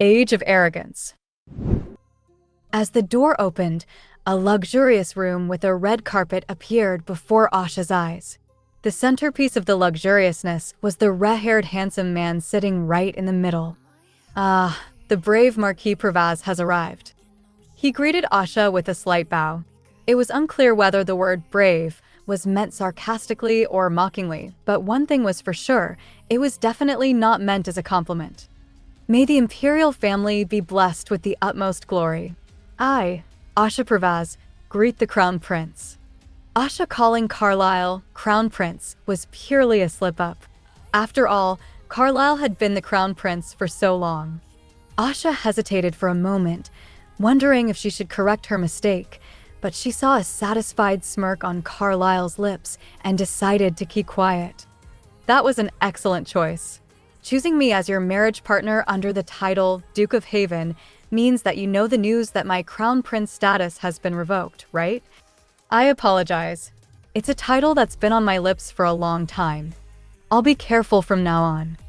Age of Arrogance. As the door opened, a luxurious room with a red carpet appeared before Asha's eyes. The centerpiece of the luxuriousness was the red-haired handsome man sitting right in the middle. Ah, the brave Marquis Pervaz has arrived. He greeted Asha with a slight bow. It was unclear whether the word brave was meant sarcastically or mockingly, but one thing was for sure, it was definitely not meant as a compliment. May the imperial family be blessed with the utmost glory. I, Asha Pervaz, greet the Crown Prince. Asha calling Carlisle Crown Prince was purely a slip-up. After all, Carlisle had been the Crown Prince for so long. Asha hesitated for a moment, wondering if she should correct her mistake, but she saw a satisfied smirk on Carlisle's lips and decided to keep quiet. That was an excellent choice. Choosing me as your marriage partner under the title Duke of Haven means that you know the news that my Crown Prince status has been revoked, right? I apologize. It's a title that's been on my lips for a long time. I'll be careful from now on.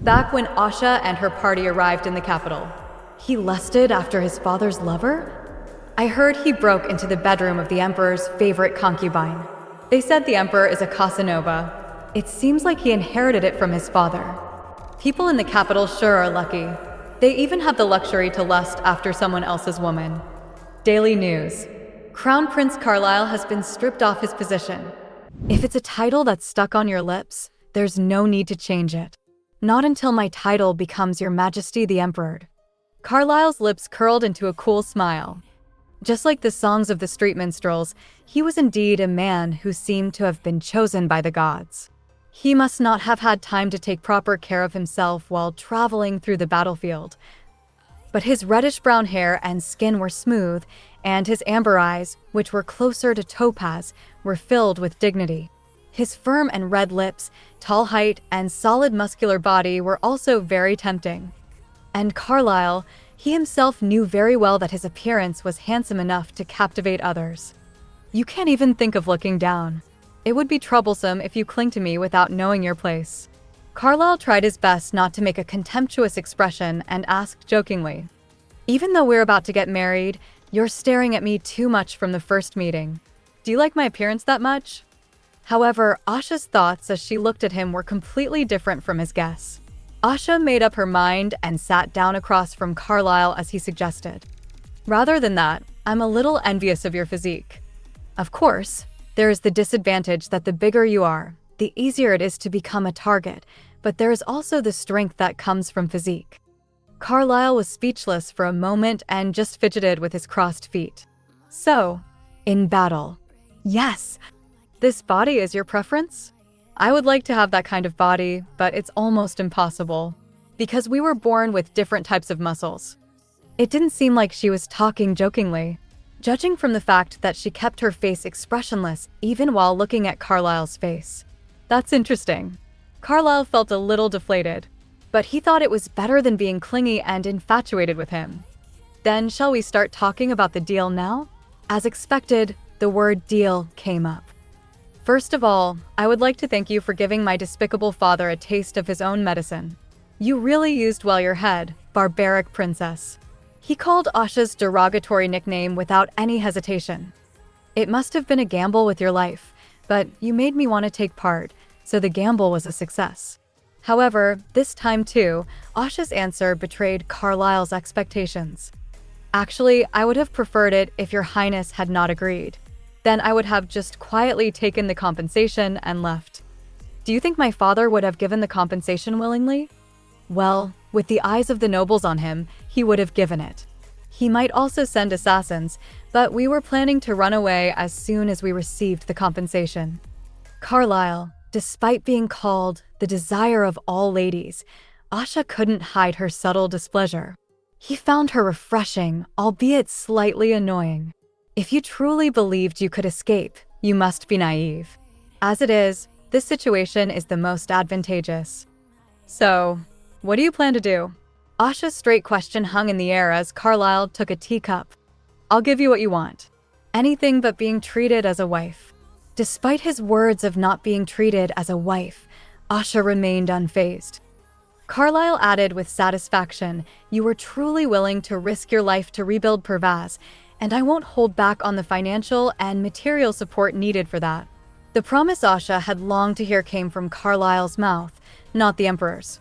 Back when Asha and her party arrived in the capital, he lusted after his father's lover? I heard he broke into the bedroom of the Emperor's favorite concubine. They said the Emperor is a Casanova. It seems like he inherited it from his father. People in the capital sure are lucky. They even have the luxury to lust after someone else's woman. Daily News. Crown Prince Carlisle has been stripped off his position. If it's a title that's stuck on your lips, there's no need to change it. Not until my title becomes Your Majesty the Emperor. Carlisle's lips curled into a cool smile. Just like the songs of the street minstrels, he was indeed a man who seemed to have been chosen by the gods. He must not have had time to take proper care of himself while traveling through the battlefield. But his reddish-brown hair and skin were smooth, and his amber eyes, which were closer to topaz, were filled with dignity. His firm and red lips, tall height, and solid muscular body were also very tempting. And Carlisle, he himself knew very well that his appearance was handsome enough to captivate others. You can't even think of looking down. It would be troublesome if you cling to me without knowing your place. Carlisle tried his best not to make a contemptuous expression and asked jokingly, "Even though we're about to get married, you're staring at me too much from the first meeting. Do you like my appearance that much?" However, Asha's thoughts as she looked at him were completely different from his guess. Asha made up her mind and sat down across from Carlisle as he suggested. "Rather than that, I'm a little envious of your physique. Of course, there is the disadvantage that the bigger you are, the easier it is to become a target, but there is also the strength that comes from physique." Carlisle was speechless for a moment and just fidgeted with his crossed feet. "So, in battle, yes, this body is your preference? I would like to have that kind of body, but it's almost impossible, because we were born with different types of muscles." It didn't seem like she was talking jokingly, judging from the fact that she kept her face expressionless even while looking at Carlisle's face. That's interesting. Carlisle felt a little deflated, but he thought it was better than being clingy and infatuated with him. "Then shall we start talking about the deal now?" As expected, the word deal came up. "First of all, I would like to thank you for giving my despicable father a taste of his own medicine. You really used well your head, barbaric princess." He called Asha's derogatory nickname without any hesitation. "It must have been a gamble with your life, but you made me want to take part, so the gamble was a success." However, this time too, Asha's answer betrayed Carlisle's expectations. "Actually, I would have preferred it if your highness had not agreed. Then I would have just quietly taken the compensation and left." "Do you think my father would have given the compensation willingly?" "Well, with the eyes of the nobles on him, he would have given it. He might also send assassins, but we were planning to run away as soon as we received the compensation." Carlisle, despite being called the desire of all ladies, Asha couldn't hide her subtle displeasure. He found her refreshing, albeit slightly annoying. If you truly believed you could escape, you must be naive. As it is, this situation is the most advantageous. "So, what do you plan to do?" Asha's straight question hung in the air as Carlisle took a teacup. "I'll give you what you want. Anything but being treated as a wife." Despite his words of not being treated as a wife, Asha remained unfazed. Carlisle added with satisfaction, "You were truly willing to risk your life to rebuild Pervaz, and I won't hold back on the financial and material support needed for that." The promise Asha had longed to hear came from Carlisle's mouth, not the Emperor's.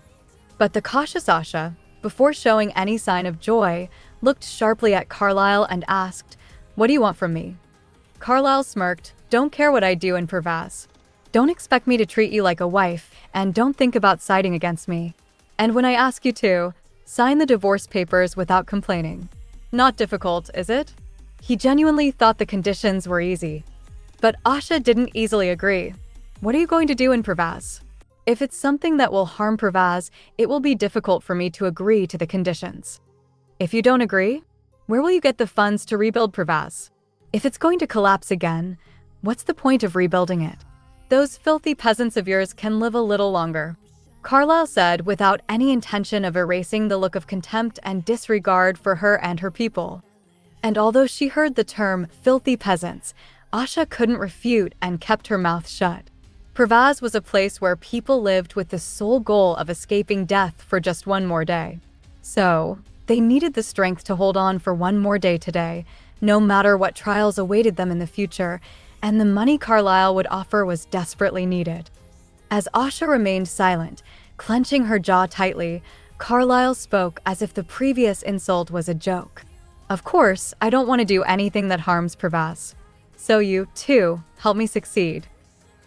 But the cautious Asha, before showing any sign of joy, looked sharply at Carlisle and asked, "What do you want from me?" Carlisle smirked, "Don't care what I do in Pervaz. Don't expect me to treat you like a wife, and don't think about siding against me. And when I ask you to, sign the divorce papers without complaining." Not difficult, is it? He genuinely thought the conditions were easy. But Asha didn't easily agree. "What are you going to do in Pervaz? If it's something that will harm Pervaz, it will be difficult for me to agree to the conditions. If you don't agree, where will you get the funds to rebuild Pervaz? If it's going to collapse again, what's the point of rebuilding it? Those filthy peasants of yours can live a little longer." Carlisle said without any intention of erasing the look of contempt and disregard for her and her people. And although she heard the term filthy peasants, Asha couldn't refute and kept her mouth shut. Pervaz was a place where people lived with the sole goal of escaping death for just one more day. So, they needed the strength to hold on for one more day today, no matter what trials awaited them in the future, and the money Carlisle would offer was desperately needed. As Asha remained silent, clenching her jaw tightly, Carlisle spoke as if the previous insult was a joke. "Of course, I don't want to do anything that harms Pervaz. So you, too, help me succeed."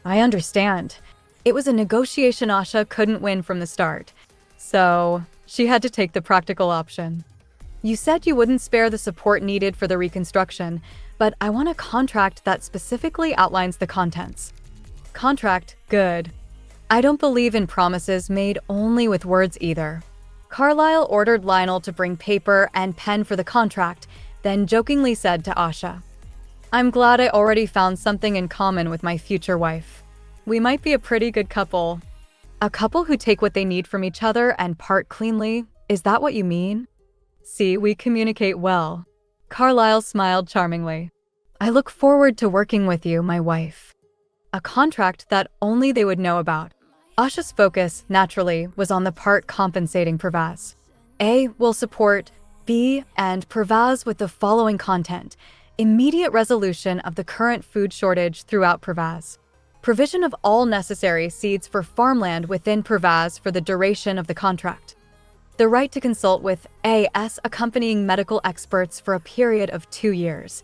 "I understand." It was a negotiation Asha couldn't win from the start. So, she had to take the practical option. "You said you wouldn't spare the support needed for the reconstruction, but I want a contract that specifically outlines the contents." "Contract, good. I don't believe in promises made only with words either." Carlisle ordered Lionel to bring paper and pen for the contract, then jokingly said to Asha, "I'm glad I already found something in common with my future wife. We might be a pretty good couple." "A couple who take what they need from each other and part cleanly? Is that what you mean?" "See, we communicate well." Carlisle smiled charmingly. "I look forward to working with you, my wife." A contract that only they would know about. Asha's focus, naturally, was on the part compensating Pervaz. A will support B and Pervaz with the following content: immediate resolution of the current food shortage throughout Pervaz, provision of all necessary seeds for farmland within Pervaz for the duration of the contract, the right to consult with A.S. accompanying medical experts for a period of 2 years,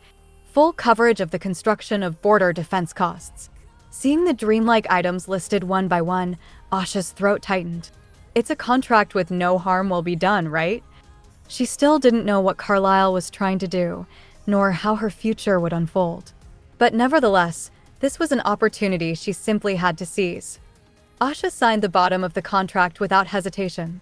full coverage of the construction of border defense costs. Seeing the dreamlike items listed one by one, Asha's throat tightened. It's a contract with no harm will be done, right? She still didn't know what Carlisle was trying to do, nor how her future would unfold. But nevertheless, this was an opportunity she simply had to seize. Asha signed the bottom of the contract without hesitation.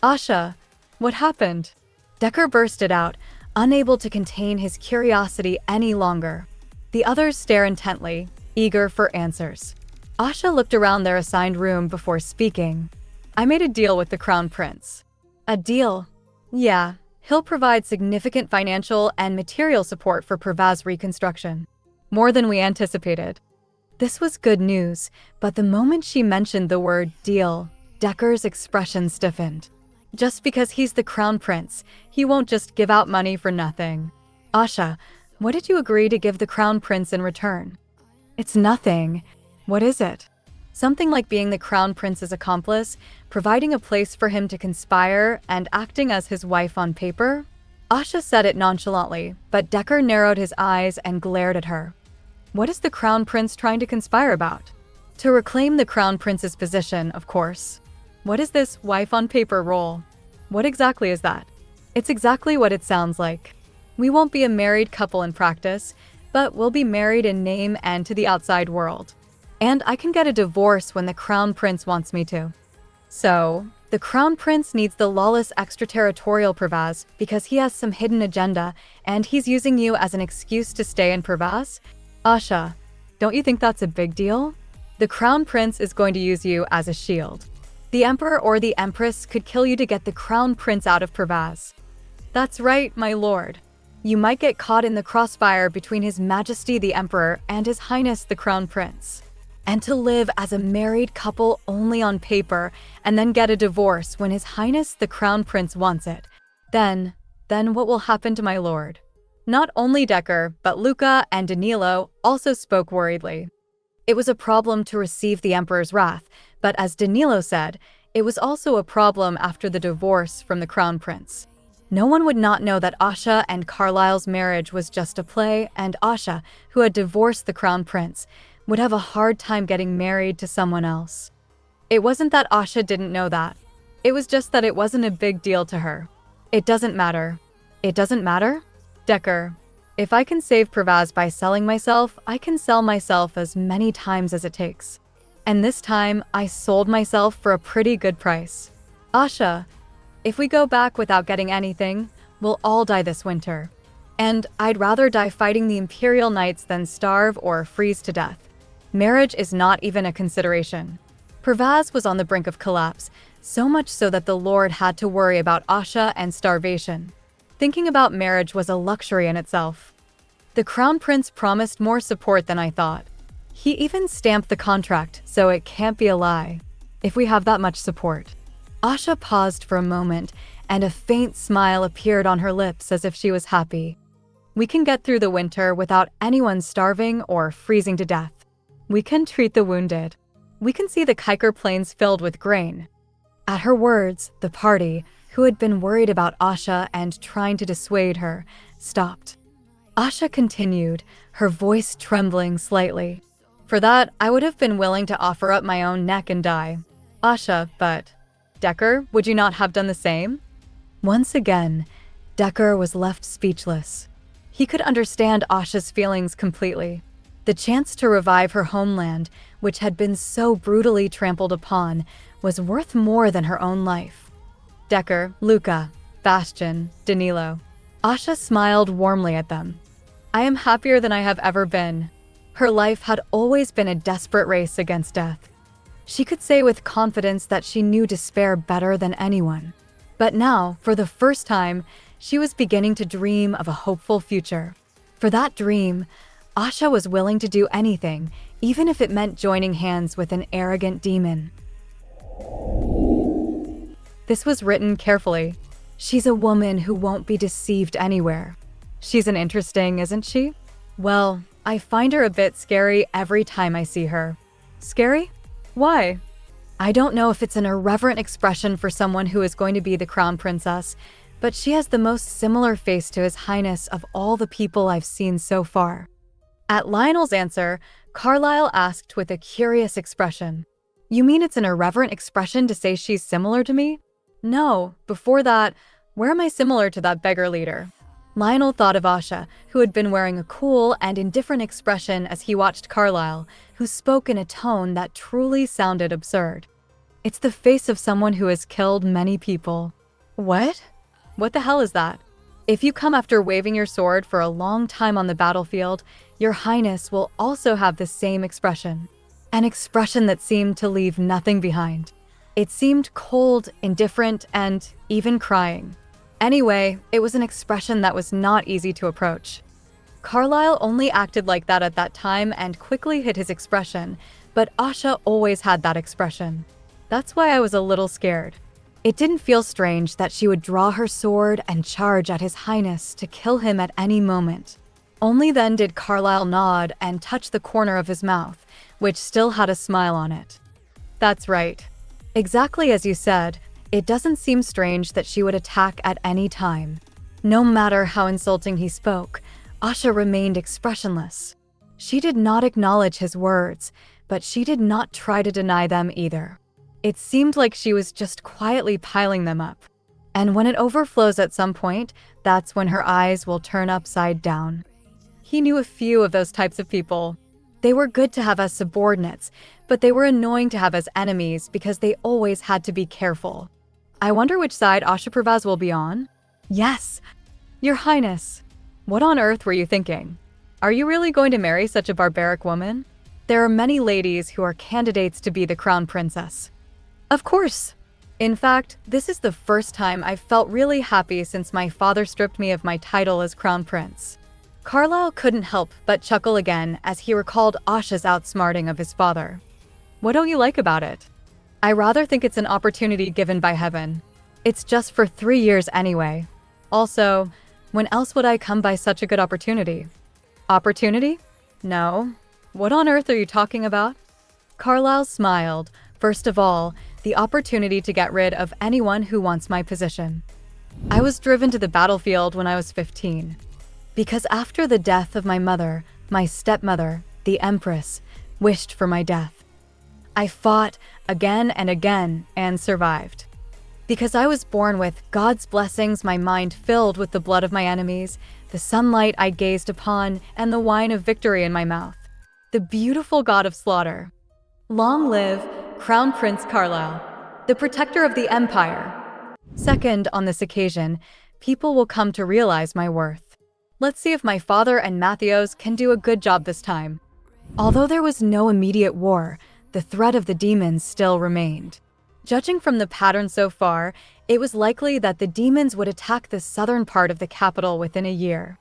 "Asha, what happened?" Decker bursted out, unable to contain his curiosity any longer. The others stare intently, eager for answers. Asha looked around their assigned room before speaking. "I made a deal with the Crown Prince." "A deal?" "Yeah, he'll provide significant financial and material support for Pervaz reconstruction. More than we anticipated." This was good news, but the moment she mentioned the word deal, Decker's expression stiffened. Just because he's the Crown Prince, he won't just give out money for nothing. "Asha, what did you agree to give the Crown Prince in return?" "It's nothing." "What is it?" "Something like being the Crown Prince's accomplice, providing a place for him to conspire, and acting as his wife on paper?" Asha said it nonchalantly, but Decker narrowed his eyes and glared at her. "What is the Crown Prince trying to conspire about?" "To reclaim the Crown Prince's position, of course." "What is this wife on paper role?" "What exactly is that?" "It's exactly what it sounds like. We won't be a married couple in practice, but we'll be married in name and to the outside world. And I can get a divorce when the Crown Prince wants me to." "So, the Crown Prince needs the lawless extraterritorial Pervaz because he has some hidden agenda, and he's using you as an excuse to stay in Pervaz?" "Asha, don't you think that's a big deal? The Crown Prince is going to use you as a shield. The Emperor or the Empress could kill you to get the Crown Prince out of Pervaz." "That's right, my lord. You might get caught in the crossfire between His Majesty the Emperor and His Highness the Crown Prince." and to live as a married couple only on paper and then get a divorce when His Highness the Crown Prince wants it. Then what will happen to my lord? Not only Decker, but Luca and Danilo also spoke worriedly. It was a problem to receive the Emperor's wrath, but as Danilo said, it was also a problem after the divorce from the Crown Prince. No one would not know that Asha and Carlisle's marriage was just a play, and Asha, who had divorced the Crown Prince, would have a hard time getting married to someone else. It wasn't that Asha didn't know that. It was just that it wasn't a big deal to her. It doesn't matter. It doesn't matter? Decker, if I can save Pervaz by selling myself, I can sell myself as many times as it takes. And this time, I sold myself for a pretty good price. Asha, if we go back without getting anything, we'll all die this winter. And I'd rather die fighting the Imperial Knights than starve or freeze to death. Marriage is not even a consideration. Pervaz was on the brink of collapse, so much so that the Lord had to worry about Asha and starvation. Thinking about marriage was a luxury in itself. The Crown Prince promised more support than I thought. He even stamped the contract, so it can't be a lie. If we have that much support. Asha paused for a moment, and a faint smile appeared on her lips as if she was happy. We can get through the winter without anyone starving or freezing to death. We can treat the wounded. We can see the Kiker plains filled with grain. At her words, the party, who had been worried about Asha and trying to dissuade her, stopped. Asha continued, her voice trembling slightly. For that, I would have been willing to offer up my own neck and die. Asha, but... Decker, would you not have done the same? Once again, Decker was left speechless. He could understand Asha's feelings completely. The chance to revive her homeland, which had been so brutally trampled upon, was worth more than her own life. Decker, Luca, Bastian, Danilo. Asha smiled warmly at them. I am happier than I have ever been. Her life had always been a desperate race against death. She could say with confidence that she knew despair better than anyone. But now, for the first time, she was beginning to dream of a hopeful future. For that dream, Asha was willing to do anything, even if it meant joining hands with an arrogant demon. This was written carefully. She's a woman who won't be deceived anywhere. She's an interesting, isn't she? Well, I find her a bit scary every time I see her. Scary? Why? I don't know if it's an irreverent expression for someone who is going to be the crown princess, but she has the most similar face to His Highness of all the people I've seen so far. At Lionel's answer, Carlisle asked with a curious expression, You mean it's an irreverent expression to say she's similar to me? No, before that, where am I similar to that beggar leader? Lionel thought of Asha, who had been wearing a cool and indifferent expression as he watched Carlisle, who spoke in a tone that truly sounded absurd. It's the face of someone who has killed many people. What? What the hell is that? If you come after waving your sword for a long time on the battlefield, Your Highness will also have the same expression. An expression that seemed to leave nothing behind. It seemed cold, indifferent, and even crying. Anyway, it was an expression that was not easy to approach. Carlisle only acted like that at that time and quickly hid his expression, but Asha always had that expression. That's why I was a little scared. It didn't feel strange that she would draw her sword and charge at His Highness to kill him at any moment. Only then did Carlisle nod and touch the corner of his mouth, which still had a smile on it. That's right. Exactly as you said, it doesn't seem strange that she would attack at any time. No matter how insulting he spoke, Asha remained expressionless. She did not acknowledge his words, but she did not try to deny them either. It seemed like she was just quietly piling them up. And when it overflows at some point, that's when her eyes will turn upside down. He knew a few of those types of people. They were good to have as subordinates, but they were annoying to have as enemies because they always had to be careful. I wonder which side Asha Pervaz will be on? Yes, Your Highness. What on earth were you thinking? Are you really going to marry such a barbaric woman? There are many ladies who are candidates to be the crown princess. Of course. In fact, this is the first time I've felt really happy since my father stripped me of my title as crown prince. Carlisle couldn't help but chuckle again as he recalled Asha's outsmarting of his father. What don't you like about it? I rather think it's an opportunity given by heaven. It's just for 3 years anyway. Also, when else would I come by such a good opportunity? Opportunity? No. What on earth are you talking about? Carlisle smiled. First of all, the opportunity to get rid of anyone who wants my position. I was driven to the battlefield when I was 15. Because after the death of my mother, my stepmother, the Empress, wished for my death. I fought again and again and survived. Because I was born with God's blessings, my mind filled with the blood of my enemies, the sunlight I gazed upon, and the wine of victory in my mouth. The beautiful god of slaughter. Long live Crown Prince Carlisle, the protector of the empire. Second, on this occasion, people will come to realize my worth. Let's see if my father and Matthews can do a good job this time. Although there was no immediate war, the threat of the demons still remained. Judging from the pattern so far, it was likely that the demons would attack the southern part of the capital within a year.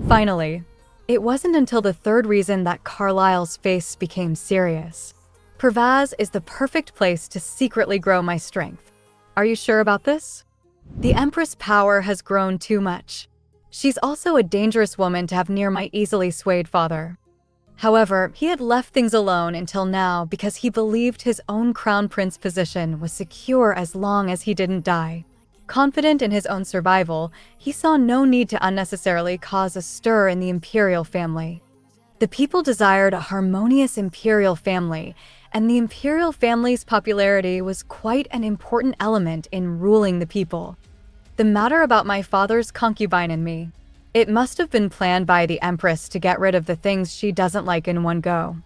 Finally, it wasn't until the third reason that Carlisle's face became serious. Pervaz is the perfect place to secretly grow my strength. Are you sure about this? The Empress' power has grown too much. She's also a dangerous woman to have near my easily swayed father. However, he had left things alone until now because he believed his own crown prince position was secure as long as he didn't die. Confident in his own survival, he saw no need to unnecessarily cause a stir in the imperial family. The people desired a harmonious imperial family, and the imperial family's popularity was quite an important element in ruling the people. The matter about my father's concubine and me. It must have been planned by the Empress to get rid of the things she doesn't like in one go.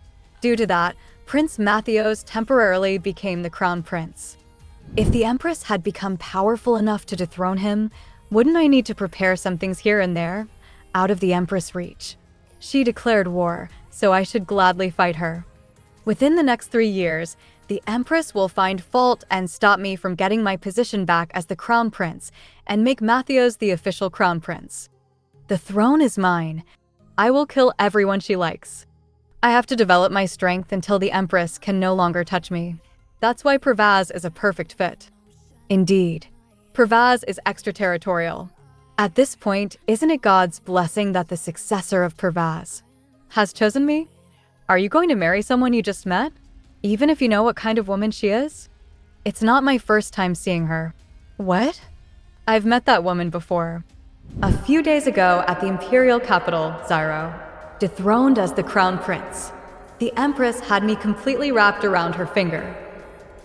Due to that, Prince Matthews temporarily became the crown prince. If the Empress had become powerful enough to dethrone him, wouldn't I need to prepare some things here and there, out of the Empress' reach? She declared war, so I should gladly fight her. Within the next 3 years, the Empress will find fault and stop me from getting my position back as the crown prince and make Matthews the official crown prince. The throne is mine. I will kill everyone she likes. I have to develop my strength until the Empress can no longer touch me. That's why Pervaz is a perfect fit. Indeed, Pervaz is extraterritorial. At this point, isn't it God's blessing that the successor of Pervaz has chosen me? Are you going to marry someone you just met, even if you know what kind of woman she is? It's not my first time seeing her. What? I've met that woman before. A few days ago at the imperial capital, Zyro, dethroned as the crown prince. The Empress had me completely wrapped around her finger.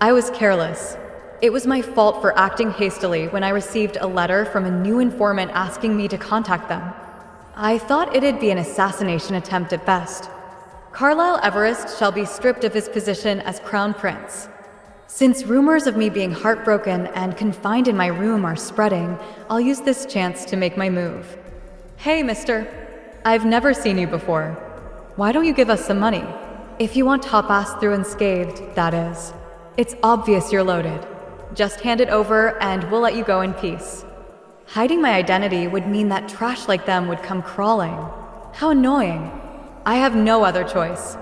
I was careless. It was my fault for acting hastily when I received a letter from a new informant asking me to contact them. I thought it'd be an assassination attempt at best. Carlisle Everist shall be stripped of his position as crown prince. Since rumors of me being heartbroken and confined in my room are spreading, I'll use this chance to make my move. Hey, mister. I've never seen you before. Why don't you give us some money? If you want to hop ass through unscathed, that is. It's obvious you're loaded. Just hand it over and we'll let you go in peace. Hiding my identity would mean that trash like them would come crawling. How annoying. I have no other choice.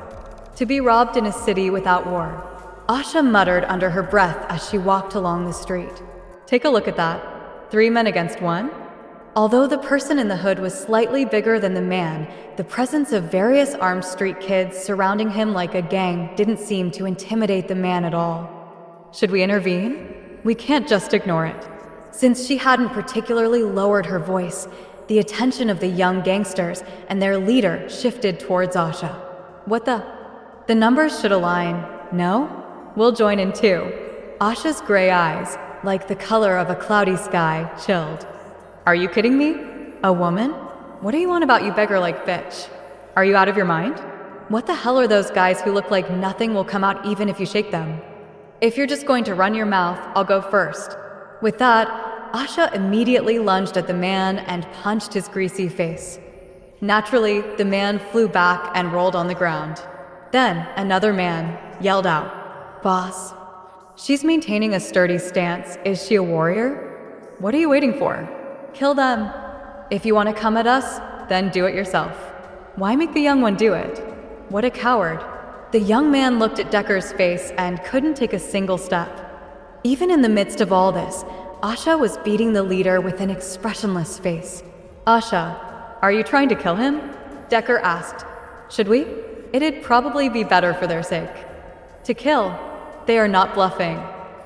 To be robbed in a city without war. Asha muttered under her breath as she walked along the street. Take a look at that. 3 men against 1? Although the person in the hood was slightly bigger than the man, the presence of various armed street kids surrounding him like a gang didn't seem to intimidate the man at all. Should we intervene? We can't just ignore it. Since she hadn't particularly lowered her voice, the attention of the young gangsters and their leader shifted towards Asha. What the? The numbers should align, no? We'll join in too. Asha's gray eyes, like the color of a cloudy sky, chilled. Are you kidding me? A woman? What do you want about, you beggar-like bitch? Are you out of your mind? What the hell are those guys who look like nothing will come out even if you shake them? If you're just going to run your mouth, I'll go first. With that, Asha immediately lunged at the man and punched his greasy face. Naturally, the man flew back and rolled on the ground. Then, another man yelled out, "Boss." She's maintaining a sturdy stance. Is she a warrior? What are you waiting for? Kill them. If you want to come at us, then do it yourself. Why make the young one do it? What a coward. The young man looked at Decker's face and couldn't take a single step. Even in the midst of all this, Asha was beating the leader with an expressionless face. Asha, are you trying to kill him? Decker asked. Should we? It'd probably be better for their sake. To kill? They are not bluffing.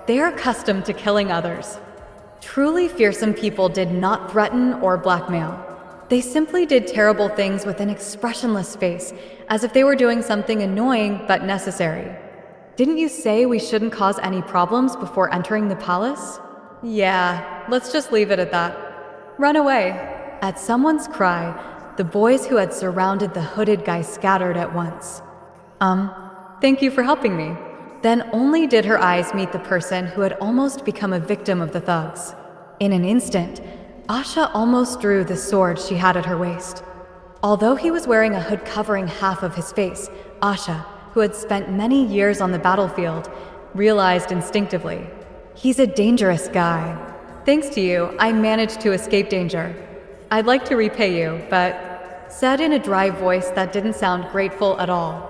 They are accustomed to killing others. Truly fearsome people did not threaten or blackmail. They simply did terrible things with an expressionless face, as if they were doing something annoying but necessary. Didn't you say we shouldn't cause any problems before entering the palace? Yeah, let's just leave it at that. Run away. At someone's cry, the boys who had surrounded the hooded guy scattered at once. Thank you for helping me. Then only did her eyes meet the person who had almost become a victim of the thugs. In an instant, Asha almost drew the sword she had at her waist. Although he was wearing a hood covering half of his face, Asha, who had spent many years on the battlefield, realized instinctively, he's a dangerous guy. Thanks to you, I managed to escape danger. I'd like to repay you, but said in a dry voice that didn't sound grateful at all.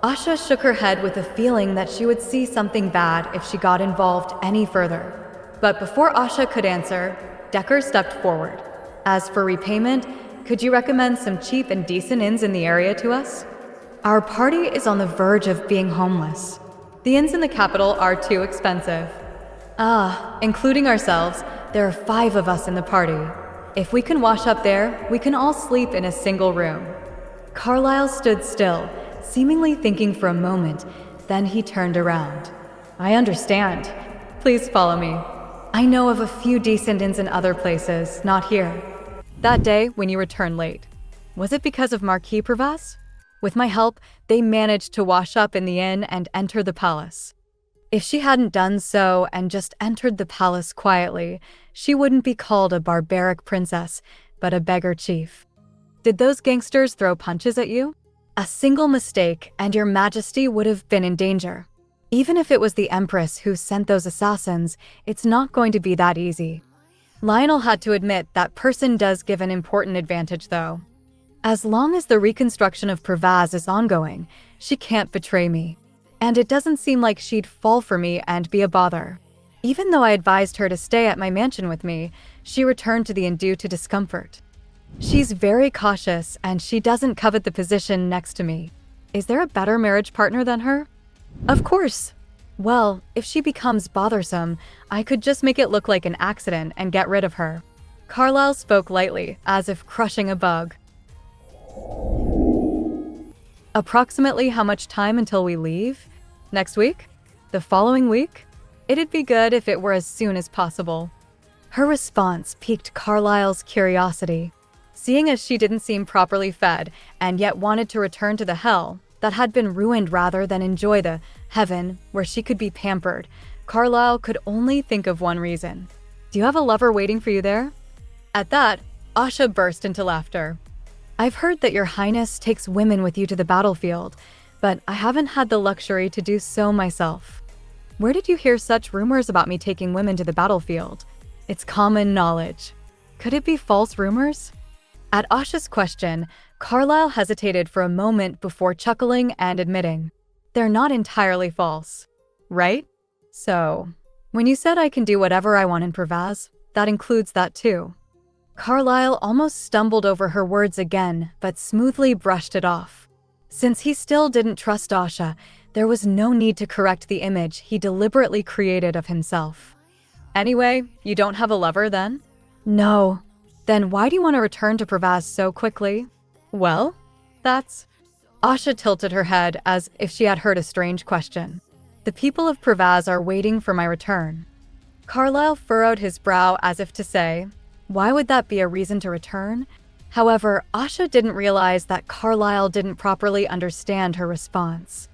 Asha shook her head with a feeling that she would see something bad if she got involved any further. But before Asha could answer, Decker stepped forward. As for repayment, could you recommend some cheap and decent inns in the area to us? Our party is on the verge of being homeless. The inns in the capital are too expensive. Including ourselves, there are 5 of us in the party. If we can wash up there, we can all sleep in a single room. Carlisle stood still, seemingly thinking for a moment, then he turned around. I understand. Please follow me. I know of a few decent inns in other places, not here. That day, when you returned late, was it because of Marquis Pervaz? With my help, they managed to wash up in the inn and enter the palace. If she hadn't done so and just entered the palace quietly, she wouldn't be called a barbaric princess, but a beggar chief. Did those gangsters throw punches at you? A single mistake, and your majesty would have been in danger. Even if it was the Empress who sent those assassins, it's not going to be that easy. Lionel had to admit that person does give an important advantage, though. As long as the reconstruction of Pervaz is ongoing, she can't betray me. And it doesn't seem like she'd fall for me and be a bother. Even though I advised her to stay at my mansion with me, she returned to the inn due to discomfort. She's very cautious, and she doesn't covet the position next to me. Is there a better marriage partner than her? Of course. Well, if she becomes bothersome, I could just make it look like an accident and get rid of her. Carlisle spoke lightly, as if crushing a bug. Approximately how much time until we leave? Next week? The following week? It'd be good if it were as soon as possible. Her response piqued Carlisle's curiosity. Seeing as she didn't seem properly fed and yet wanted to return to the hell that had been ruined rather than enjoy the heaven where she could be pampered, Carlisle could only think of one reason. Do you have a lover waiting for you there? At that, Asha burst into laughter. I've heard that your highness takes women with you to the battlefield, but I haven't had the luxury to do so myself. Where did you hear such rumors about me taking women to the battlefield? It's common knowledge. Could it be false rumors? At Asha's question, Carlisle hesitated for a moment before chuckling and admitting, they're not entirely false, right? So, when you said I can do whatever I want in Pervaz, that includes that too. Carlisle almost stumbled over her words again, but smoothly brushed it off. Since he still didn't trust Asha, there was no need to correct the image he deliberately created of himself. Anyway, you don't have a lover then? No. Then why do you want to return to Pervaz so quickly? Well, that's... Asha tilted her head as if she had heard a strange question. The people of Pervaz are waiting for my return. Carlisle furrowed his brow as if to say, why would that be a reason to return? However, Asha didn't realize that Carlisle didn't properly understand her response.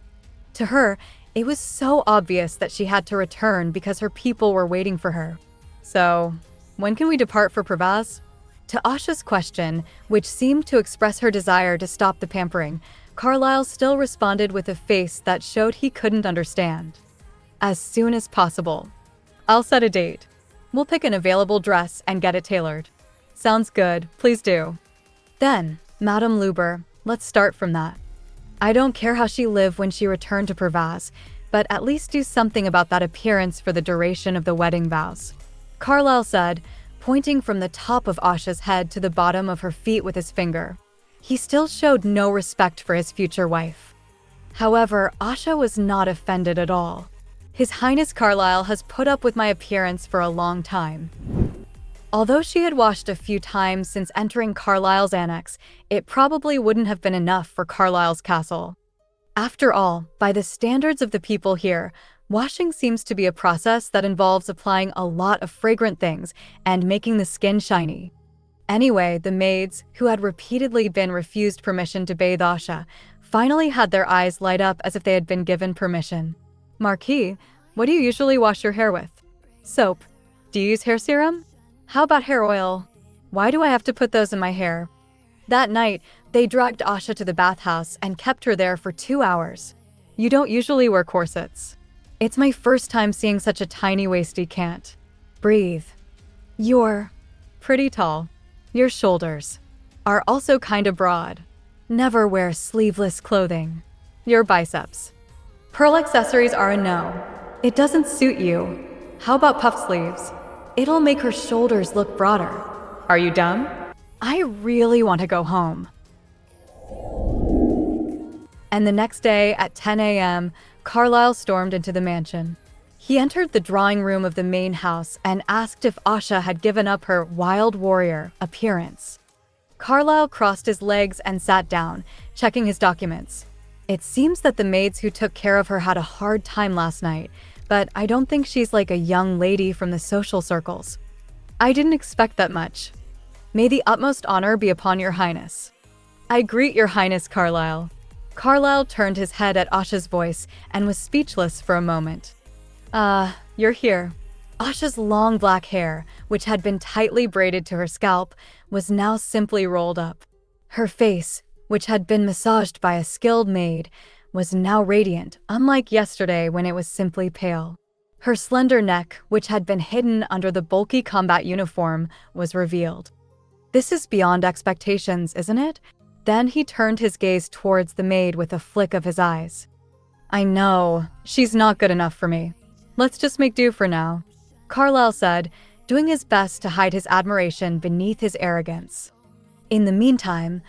To her, it was so obvious that she had to return because her people were waiting for her. So, when can we depart for Pervaz? To Asha's question, which seemed to express her desire to stop the pampering, Carlisle still responded with a face that showed he couldn't understand. As soon as possible. I'll set a date. We'll pick an available dress and get it tailored. Sounds good, please do. Then, Madame Luber, let's start from that. I don't care how she lived when she returned to Pervaz, but at least do something about that appearance for the duration of the wedding vows. Carlisle said, pointing from the top of Asha's head to the bottom of her feet with his finger. He still showed no respect for his future wife. However, Asha was not offended at all. His Highness Carlisle has put up with my appearance for a long time. Although she had washed a few times since entering Carlisle's annex, it probably wouldn't have been enough for Carlisle's castle. After all, by the standards of the people here, washing seems to be a process that involves applying a lot of fragrant things and making the skin shiny. Anyway, the maids, who had repeatedly been refused permission to bathe Asha, finally had their eyes light up as if they had been given permission. Marquis, what do you usually wash your hair with? Soap. Do you use hair serum? How about hair oil? Why do I have to put those in my hair? That night, they dragged Asha to the bathhouse and kept her there for 2 hours. You don't usually wear corsets. It's my first time seeing such a tiny waisty can't. Breathe. You're pretty tall. Your shoulders are also kinda broad. Never wear sleeveless clothing. Your biceps. Pearl accessories are a no. It doesn't suit you. How about puff sleeves? It'll make her shoulders look broader. Are you dumb? I really want to go home. And the next day at 10 a.m., Carlisle stormed into the mansion. He entered the drawing room of the main house and asked if Asha had given up her wild warrior appearance. Carlisle crossed his legs and sat down, checking his documents. It seems that the maids who took care of her had a hard time last night, but I don't think she's like a young lady from the social circles. I didn't expect that much. May the utmost honor be upon your highness. I greet your highness, Carlisle. Carlisle turned his head at Asha's voice and was speechless for a moment. You're here. Asha's long black hair, which had been tightly braided to her scalp, was now simply rolled up. Her face, which had been massaged by a skilled maid, was now radiant, unlike yesterday when it was simply pale. Her slender neck, which had been hidden under the bulky combat uniform, was revealed. This is beyond expectations, isn't it? Then he turned his gaze towards the maid with a flick of his eyes. I know, she's not good enough for me. Let's just make do for now, Carlisle said, doing his best to hide his admiration beneath his arrogance. In the meantime,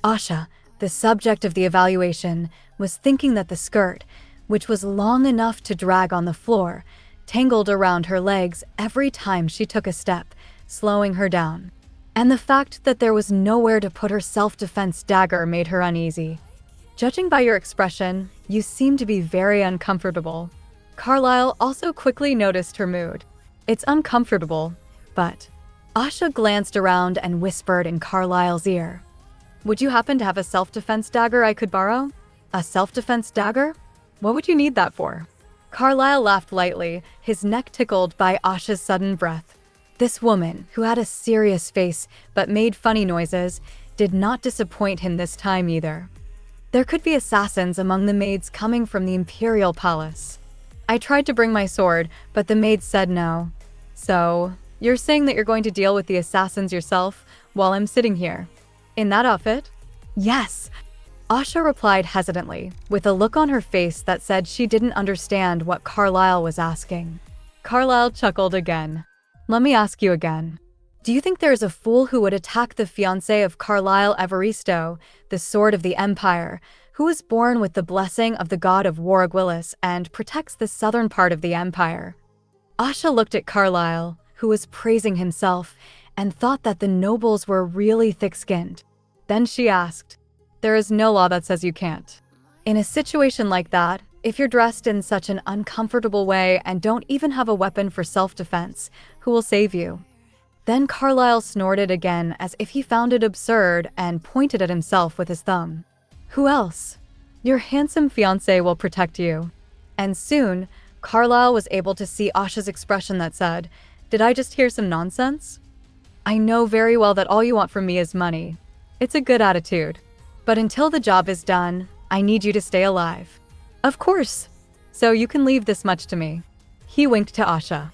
Asha, the subject of the evaluation, was thinking that the skirt, which was long enough to drag on the floor, tangled around her legs every time she took a step, slowing her down. And the fact that there was nowhere to put her self-defense dagger made her uneasy. Judging by your expression, you seem to be very uncomfortable. Carlisle also quickly noticed her mood. It's uncomfortable, but... Asha glanced around and whispered in Carlisle's ear. Would you happen to have a self-defense dagger I could borrow? A self-defense dagger? What would you need that for? Carlisle laughed lightly, his neck tickled by Asha's sudden breath. This woman, who had a serious face but made funny noises, did not disappoint him this time either. There could be assassins among the maids coming from the imperial palace. I tried to bring my sword, but the maids said no. So, you're saying that you're going to deal with the assassins yourself while I'm sitting here? In that outfit? Yes. Asha replied hesitantly, with a look on her face that said she didn't understand what Carlisle was asking. Carlisle chuckled again. Let me ask you again. Do you think there is a fool who would attack the fiancé of Carlisle Everist, the sword of the Empire, who was born with the blessing of the god of Waragwilis and protects the southern part of the Empire? Asha looked at Carlisle, who was praising himself, and thought that the nobles were really thick-skinned. Then she asked, there is no law that says you can't. In a situation like that, if you're dressed in such an uncomfortable way and don't even have a weapon for self-defense, who will save you? Then Carlisle snorted again as if he found it absurd and pointed at himself with his thumb. Who else? Your handsome fiancé will protect you. And soon, Carlisle was able to see Asha's expression that said, did I just hear some nonsense? I know very well that all you want from me is money. It's a good attitude. But until the job is done, I need you to stay alive. Of course. So you can leave this much to me. He winked to Asha.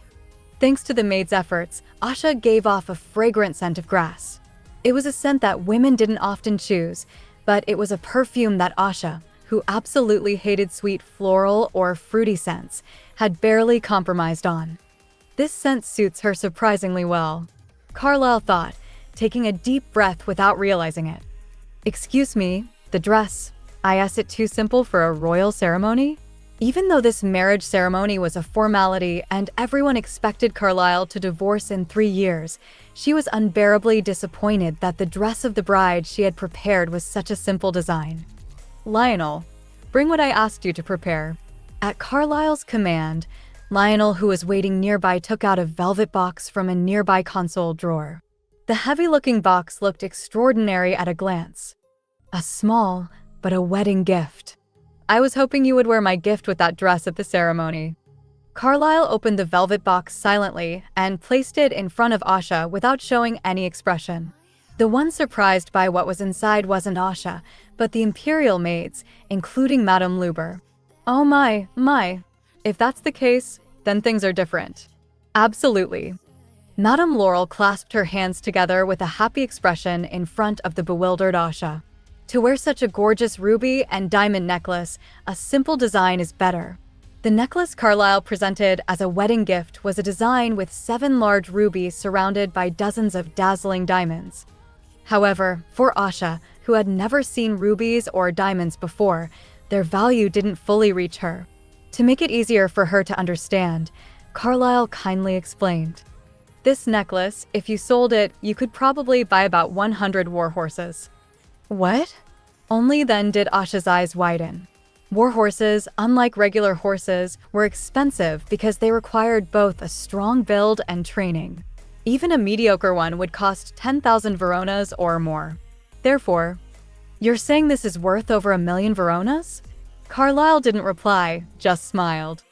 Thanks to the maid's efforts, Asha gave off a fragrant scent of grass. It was a scent that women didn't often choose, but it was a perfume that Asha, who absolutely hated sweet floral or fruity scents, had barely compromised on. This scent suits her surprisingly well, Carlisle thought, taking a deep breath without realizing it. Excuse me, the dress. Is it too simple for a royal ceremony? Even though this marriage ceremony was a formality and everyone expected Carlisle to divorce in 3 years, she was unbearably disappointed that the dress of the bride she had prepared was such a simple design. Lionel, bring what I asked you to prepare. At Carlisle's command, Lionel, who was waiting nearby, took out a velvet box from a nearby console drawer. The heavy-looking box looked extraordinary at a glance. A small, but a wedding gift. I was hoping you would wear my gift with that dress at the ceremony. Carlisle opened the velvet box silently and placed it in front of Asha without showing any expression. The one surprised by what was inside wasn't Asha, but the imperial maids, including Madame Luber. Oh my. If that's the case, then things are different. Absolutely. Madame Laurel clasped her hands together with a happy expression in front of the bewildered Asha. To wear such a gorgeous ruby and diamond necklace, a simple design is better. The necklace Carlisle presented as a wedding gift was a design with 7 large rubies surrounded by dozens of dazzling diamonds. However, for Asha, who had never seen rubies or diamonds before, their value didn't fully reach her. To make it easier for her to understand, Carlisle kindly explained. This necklace, if you sold it, you could probably buy about 100 war horses. What? Only then did Asha's eyes widen. War horses, unlike regular horses, were expensive because they required both a strong build and training. Even a mediocre one would cost 10,000 Veronas or more. Therefore, you're saying this is worth over 1,000,000 Veronas? Carlisle didn't reply, just smiled.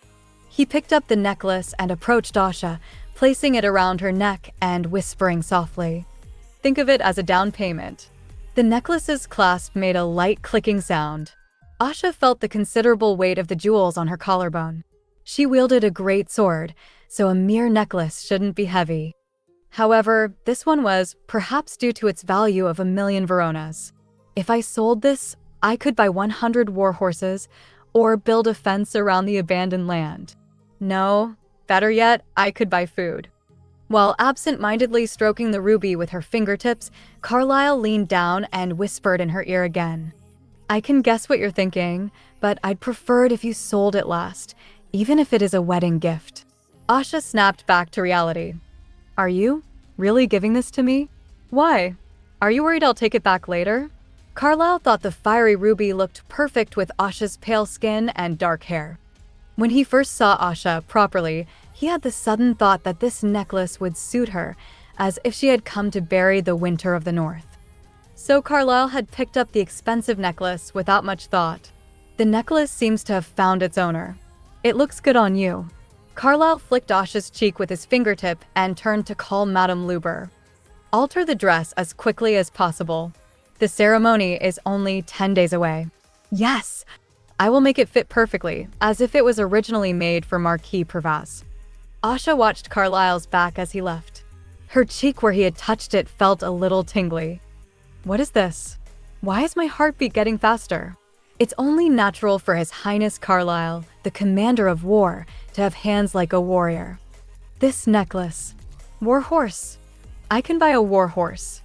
He picked up the necklace and approached Asha, placing it around her neck and whispering softly. Think of it as a down payment. The necklace's clasp made a light clicking sound. Asha felt the considerable weight of the jewels on her collarbone. She wielded a great sword, so a mere necklace shouldn't be heavy. However, this one was, perhaps due to its value of 1,000,000 Veronas. If I sold this, I could buy 100 war horses or build a fence around the abandoned land. No, better yet, I could buy food. While absent-mindedly stroking the ruby with her fingertips, Carlisle leaned down and whispered in her ear again. I can guess what you're thinking, but I'd prefer it if you sold it last, even if it is a wedding gift. Asha snapped back to reality. Are you really giving this to me? Why? Are you worried I'll take it back later? Carlisle thought the fiery ruby looked perfect with Asha's pale skin and dark hair. When he first saw Asha properly, he had the sudden thought that this necklace would suit her, as if she had come to bury the winter of the north. So Carlisle had picked up the expensive necklace without much thought. The necklace seems to have found its owner. It looks good on you. Carlisle flicked Asha's cheek with his fingertip and turned to call Madame Luber. Alter the dress as quickly as possible. The ceremony is only 10 days away. Yes! I will make it fit perfectly, as if it was originally made for Marquis Pervaz. Asha watched Carlisle's back as he left. Her cheek where he had touched it felt a little tingly. What is this? Why is my heartbeat getting faster? It's only natural for His Highness Carlisle, the commander of war, to have hands like a warrior. This necklace. War horse. I can buy a war horse.